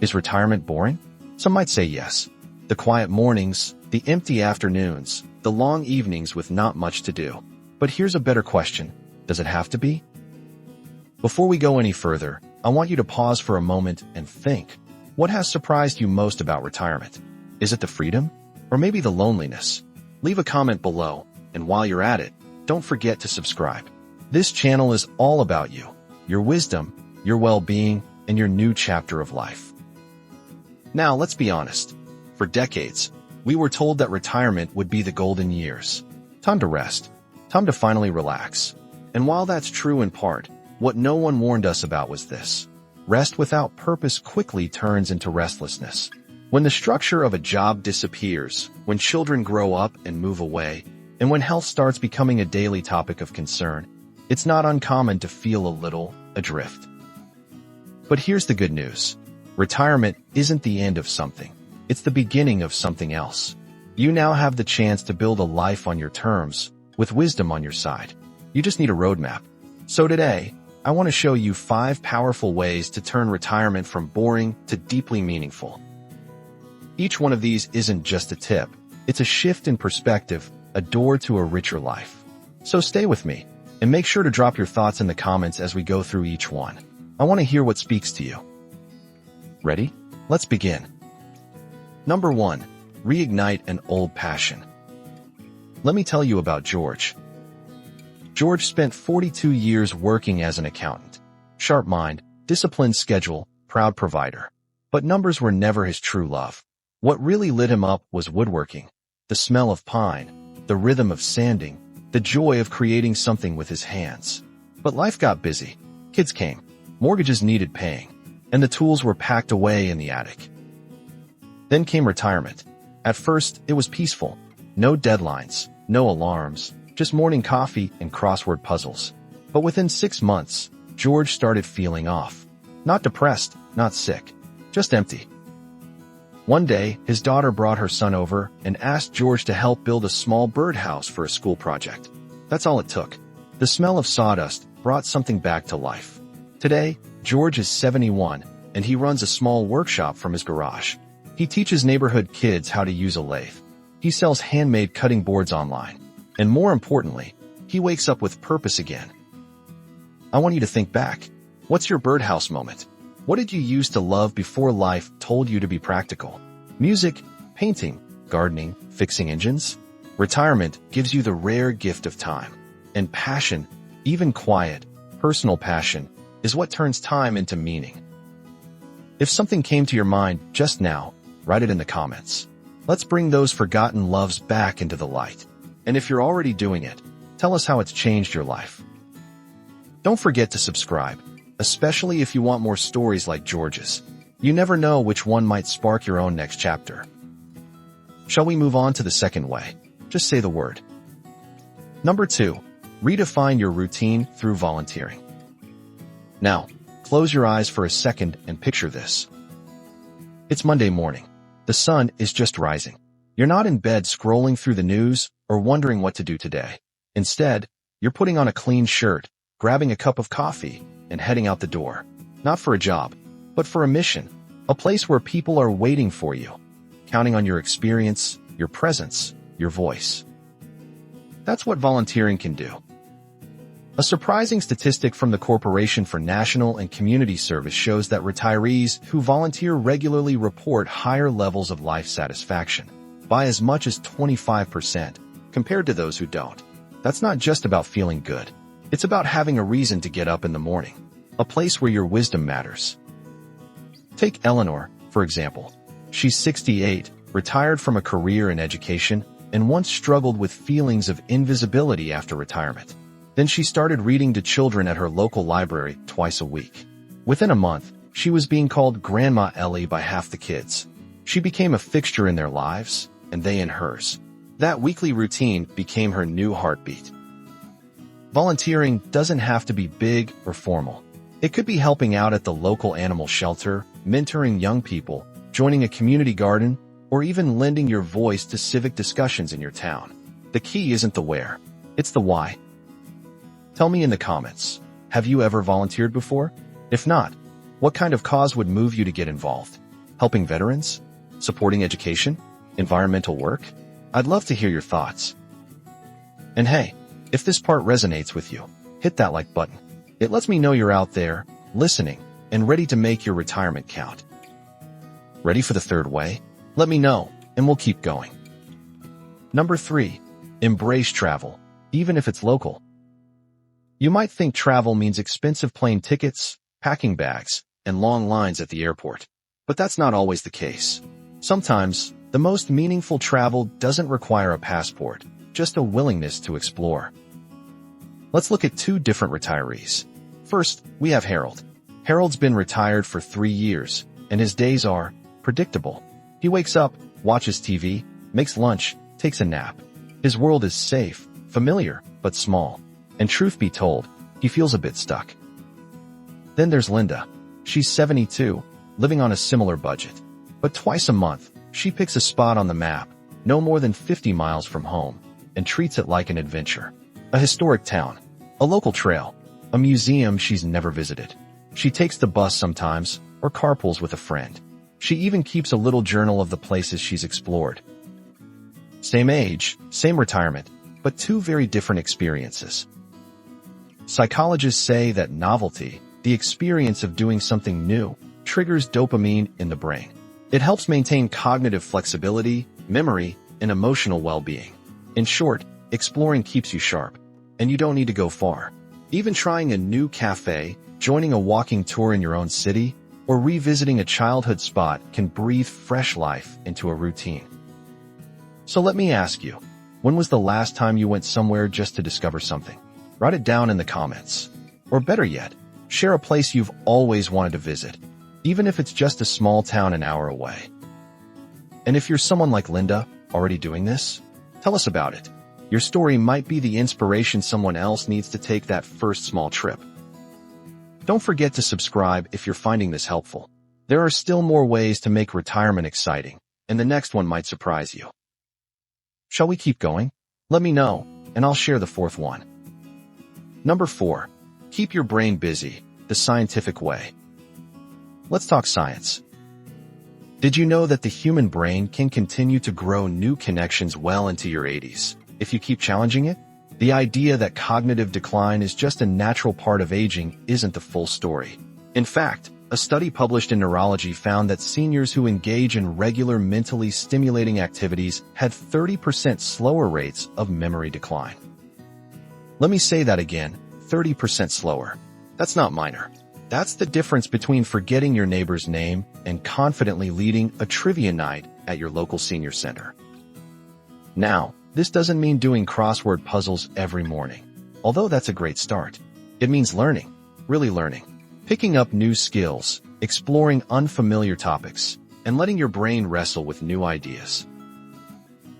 Is retirement boring? Some might say yes. The quiet mornings, the empty afternoons, the long evenings with not much to do. But here's a better question. Does it have to be? Before we go any further, I want you to pause for a moment and think. What has surprised you most about retirement? Is it the freedom? Or maybe the loneliness? Leave a comment below, and while you're at it, don't forget to subscribe. This channel is all about you, your wisdom, your well-being, and your new chapter of life. Now, let's be honest. For decades, we were told that retirement would be the golden years. Time to rest. Time to finally relax. And while that's true in part, what no one warned us about was this. Rest without purpose quickly turns into restlessness. When the structure of a job disappears, when children grow up and move away, and when health starts becoming a daily topic of concern, it's not uncommon to feel a little adrift. But here's the good news. Retirement isn't the end of something. It's the beginning of something else. You now have the chance to build a life on your terms, with wisdom on your side. You just need a roadmap. So today, I want to show you 5 powerful ways to turn retirement from boring to deeply meaningful. Each one of these isn't just a tip. It's a shift in perspective, a door to a richer life. So stay with me, and make sure to drop your thoughts in the comments as we go through each one. I want to hear what speaks to you. Ready? Let's begin. Number 1. Reignite an old passion. Let me tell you about George. George spent 42 years working as an accountant. Sharp mind, disciplined schedule, proud provider. But numbers were never his true love. What really lit him up was woodworking, the smell of pine, the rhythm of sanding, the joy of creating something with his hands. But life got busy. Kids came. Mortgages needed paying. And the tools were packed away in the attic. Then came retirement. At first, it was peaceful. No deadlines, no alarms, just morning coffee and crossword puzzles. But within 6 months, George started feeling off. Not depressed, not sick, just empty. One day, his daughter brought her son over and asked George to help build a small birdhouse for a school project. That's all it took. The smell of sawdust brought something back to life. Today, George is 71, and he runs a small workshop from his garage. He teaches neighborhood kids how to use a lathe. He sells handmade cutting boards online. And more importantly, he wakes up with purpose again. I want you to think back. What's your birdhouse moment? What did you use to love before life told you to be practical? Music, painting, gardening, fixing engines? Retirement gives you the rare gift of time. And passion, even quiet, personal passion, is what turns time into meaning. If something came to your mind just now, write it in the comments. Let's bring those forgotten loves back into the light. And if you're already doing it, tell us how it's changed your life. Don't forget to subscribe, especially if you want more stories like George's. You never know which one might spark your own next chapter. Shall we move on to the second way? Just say the word. Number 2. Redefine your routine through volunteering. Now, close your eyes for a second and picture this. It's Monday morning. The sun is just rising. You're not in bed scrolling through the news or wondering what to do today. Instead, you're putting on a clean shirt, grabbing a cup of coffee, and heading out the door. Not for a job, but for a mission. A place where people are waiting for you, counting on your experience, your presence, your voice. That's what volunteering can do. A surprising statistic from the Corporation for National and Community Service shows that retirees who volunteer regularly report higher levels of life satisfaction, by as much as 25%, compared to those who don't. That's not just about feeling good. It's about having a reason to get up in the morning, a place where your wisdom matters. Take Eleanor, for example. She's 68, retired from a career in education, and once struggled with feelings of invisibility after retirement. Then she started reading to children at her local library twice a week. Within a month, she was being called Grandma Ellie by half the kids. She became a fixture in their lives, and they in hers. That weekly routine became her new heartbeat. Volunteering doesn't have to be big or formal. It could be helping out at the local animal shelter, mentoring young people, joining a community garden, or even lending your voice to civic discussions in your town. The key isn't the where, it's the why. Tell me in the comments, have you ever volunteered before? If not, what kind of cause would move you to get involved? Helping veterans? Supporting education? Environmental work? I'd love to hear your thoughts. And hey, if this part resonates with you, hit that like button. It lets me know you're out there, listening, and ready to make your retirement count. Ready for the third way? Let me know, and we'll keep going. Number 3. Embrace travel, even if it's local. You might think travel means expensive plane tickets, packing bags, and long lines at the airport. But that's not always the case. Sometimes, the most meaningful travel doesn't require a passport, just a willingness to explore. Let's look at 2 different retirees. First, we have Harold. Harold's been retired for 3 years, and his days are predictable. He wakes up, watches TV, makes lunch, takes a nap. His world is safe, familiar, but small. And truth be told, he feels a bit stuck. Then there's Linda. She's 72, living on a similar budget. But twice a month, she picks a spot on the map, no more than 50 miles from home, and treats it like an adventure. A historic town, a local trail, a museum she's never visited. She takes the bus sometimes, or carpools with a friend. She even keeps a little journal of the places she's explored. Same age, same retirement, but 2 very different experiences. Psychologists say that novelty, the experience of doing something new, triggers dopamine in the brain. It helps maintain cognitive flexibility, memory, and emotional well-being. In short, exploring keeps you sharp, and you don't need to go far. Even trying a new cafe, joining a walking tour in your own city, or revisiting a childhood spot can breathe fresh life into a routine. So let me ask you, when was the last time you went somewhere just to discover something? Write it down in the comments. Or better yet, share a place you've always wanted to visit, even if it's just a small town an hour away. And if you're someone like Linda, already doing this, tell us about it. Your story might be the inspiration someone else needs to take that first small trip. Don't forget to subscribe if you're finding this helpful. There are still more ways to make retirement exciting, and the next one might surprise you. Shall we keep going? Let me know, and I'll share the 4th one. Number 4. Keep your brain busy, the scientific way. Let's talk science. Did you know that the human brain can continue to grow new connections well into your 80s, if you keep challenging it? The idea that cognitive decline is just a natural part of aging isn't the full story. In fact, a study published in Neurology found that seniors who engage in regular mentally stimulating activities had 30% slower rates of memory decline. Let me say that again, 30% slower. That's not minor. That's the difference between forgetting your neighbor's name and confidently leading a trivia night at your local senior center. Now, this doesn't mean doing crossword puzzles every morning, although that's a great start. It means learning, really learning, picking up new skills, exploring unfamiliar topics, and letting your brain wrestle with new ideas.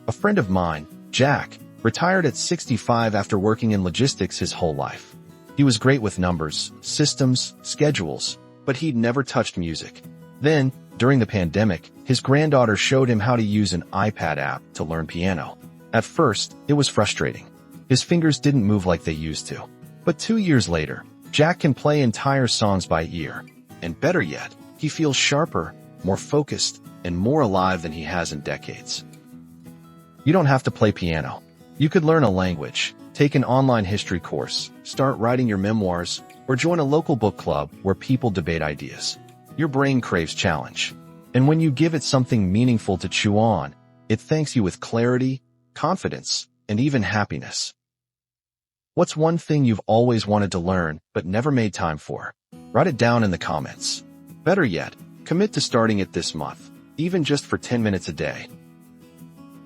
A friend of mine, Jack, retired at 65 after working in logistics his whole life. He was great with numbers, systems, schedules, but he'd never touched music. Then, during the pandemic, his granddaughter showed him how to use an iPad app to learn piano. At first, it was frustrating. His fingers didn't move like they used to. But 2 years later, Jack can play entire songs by ear. And better yet, he feels sharper, more focused, and more alive than he has in decades. You don't have to play piano. You could learn a language, take an online history course, start writing your memoirs, or join a local book club where people debate ideas. Your brain craves challenge. And when you give it something meaningful to chew on, it thanks you with clarity, confidence, and even happiness. What's one thing you've always wanted to learn but never made time for? Write it down in the comments. Better yet, commit to starting it this month, even just for 10 minutes a day.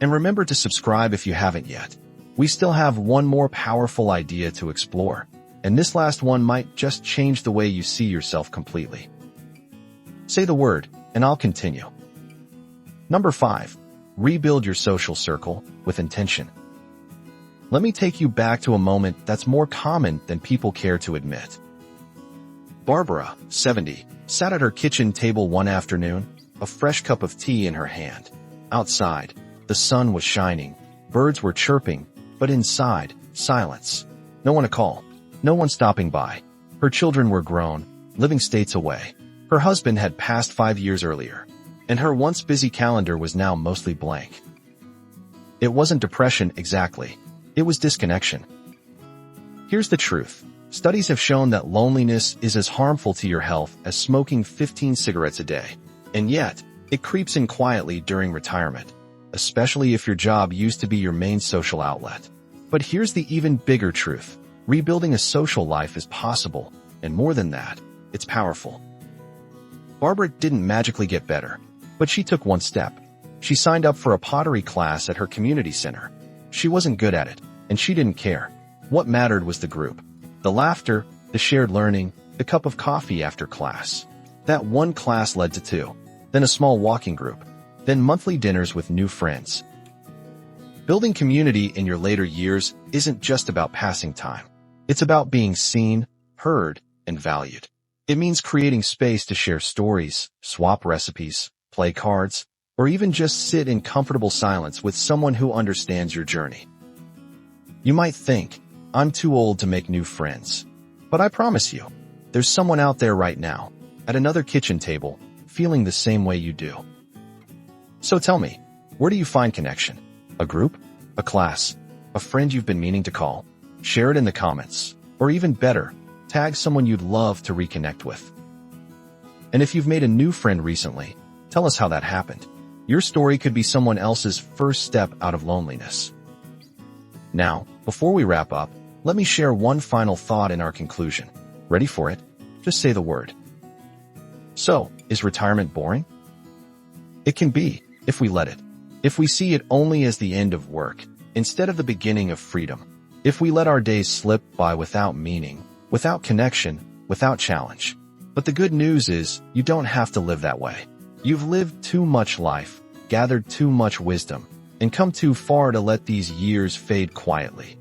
And remember to subscribe if you haven't yet. We still have one more powerful idea to explore, and this last one might just change the way you see yourself completely. Say the word, and I'll continue. Number 5. Rebuild your social circle with intention. Let me take you back to a moment that's more common than people care to admit. Barbara, 70, sat at her kitchen table one afternoon, a fresh cup of tea in her hand. Outside, the sun was shining, birds were chirping, but inside, silence. No one to call, no one stopping by. Her children were grown, living states away. Her husband had passed 5 years earlier. and her once busy calendar was now mostly blank. It wasn't depression exactly. It was disconnection. Here's the truth. Studies have shown that loneliness is as harmful to your health as smoking 15 cigarettes a day. And yet, it creeps in quietly during retirement, especially if your job used to be your main social outlet. But here's the even bigger truth. Rebuilding a social life is possible, and more than that, it's powerful. Barbara didn't magically get better, but she took one step. She signed up for a pottery class at her community center. She wasn't good at it, and she didn't care. What mattered was the group. The laughter, the shared learning, the cup of coffee after class. That one class led to two, then a small walking group, then monthly dinners with new friends. Building community in your later years isn't just about passing time. It's about being seen, heard, and valued. It means creating space to share stories, swap recipes, play cards, or even just sit in comfortable silence with someone who understands your journey. You might think, I'm too old to make new friends. But I promise you, there's someone out there right now, at another kitchen table, feeling the same way you do. So tell me, where do you find connection? A group? A class? A friend you've been meaning to call? Share it in the comments. Or even better, tag someone you'd love to reconnect with. And if you've made a new friend recently, tell us how that happened. Your story could be someone else's first step out of loneliness. Now, before we wrap up, let me share one final thought in our conclusion. Ready for it? Just say the word. So, is retirement boring? It can be, if we let it. If we see it only as the end of work, instead of the beginning of freedom. If we let our days slip by without meaning, without connection, without challenge. But the good news is, you don't have to live that way. You've lived too much life, gathered too much wisdom, and come too far to let these years fade quietly.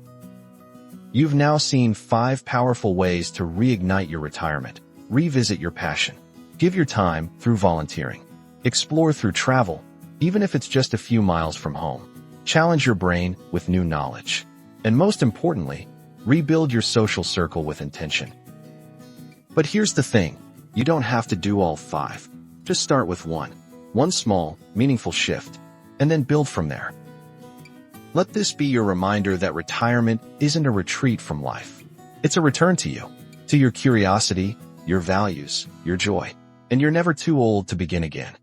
You've now seen 5 powerful ways to reignite your retirement, revisit your passion, give your time through volunteering, explore through travel, even if it's just a few miles from home, challenge your brain with new knowledge, and most importantly, rebuild your social circle with intention. But here's the thing, you don't have to do all 5. Just start with one small, meaningful shift, and then build from there. Let this be your reminder that retirement isn't a retreat from life. It's a return to you, to your curiosity, your values, your joy, and you're never too old to begin again.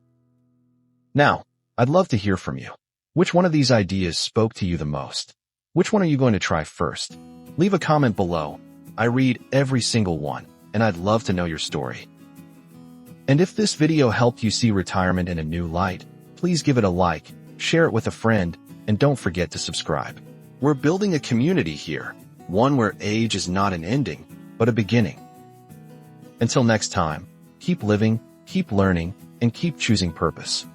Now, I'd love to hear from you. Which one of these ideas spoke to you the most? Which one are you going to try first? Leave a comment below. I read every single one, and I'd love to know your story. And if this video helped you see retirement in a new light, please give it a like, share it with a friend, and don't forget to subscribe. We're building a community here, one where age is not an ending, but a beginning. Until next time, keep living, keep learning, and keep choosing purpose.